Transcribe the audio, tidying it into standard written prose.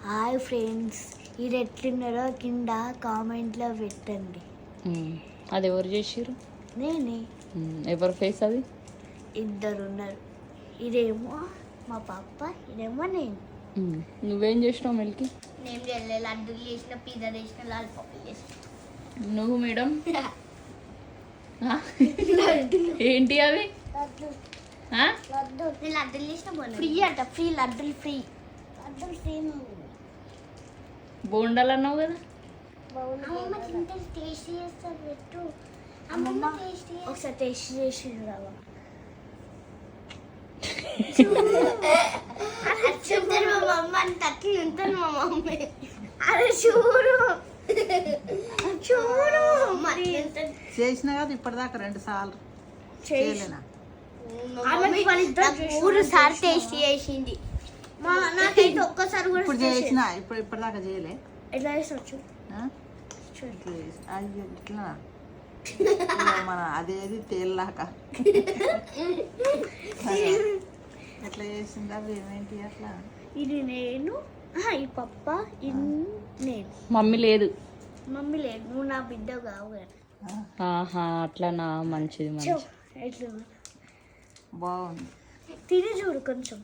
Hi friends, ఇది ఎట్లున్నారో కింద కామెంట్లో పెట్టండి. అది ఎవరు చేసిర్రు? నేనే. ఎవరి ఫేస్ అది? ఇద్దరు ఉన్నారు. ఇదేమో మా పాప, ఇదేమో నేను. నువ్వేం చేసినావు మిల్కి? నేను వెళ్ళే లడ్డూలు చేసిన, పిజ్జా చేసిన, లాలిపాప్ చేసిన. నువ్వు మేడం ఏంటి అవి? నేను లడ్డూలు చేసిన ఫ్రీ అంట. ఫ్రీ లడ్డూలు ఫ్రీ. లడ్డూలు ఫ్రీ. బోండాలు అన్నావు కదా? టేస్ట్ చేస్తారు పెట్టు. అమ్మమ్మ ఒకసారి టేస్ట్ చేసి రావా? మా మమ్మ అంత అట్లా ఉంటుంది. మా మమ్మీ అరే చూడు చూడు చేసిన కదా ఇప్పటిదాకా 2 సార్లు చేయలేనా? 3 సార్లు టేస్ట్ చేసింది. నాకైతే ఒక్కసారి కూడా ఇప్పుడు చేసిన ఇప్పటిదాకా చేయలే. ఎట్లా చేసొచ్చు? అయ్యో ఇట్లా మన అదేది తేల్లాక ఎట్లా చేసింది అవి ఏమేంటి అట్లా? ఇది నేను, ఈ పప్ప, ఇది నేను. మమ్మీ లేదు. మమ్మీ లేదు. నువ్వు నా బిడ్డ కావు కదా. అట్లానా? మంచిది మంచిది. ఎట్లా బాగుంది. తిని చూడు కొంచెం.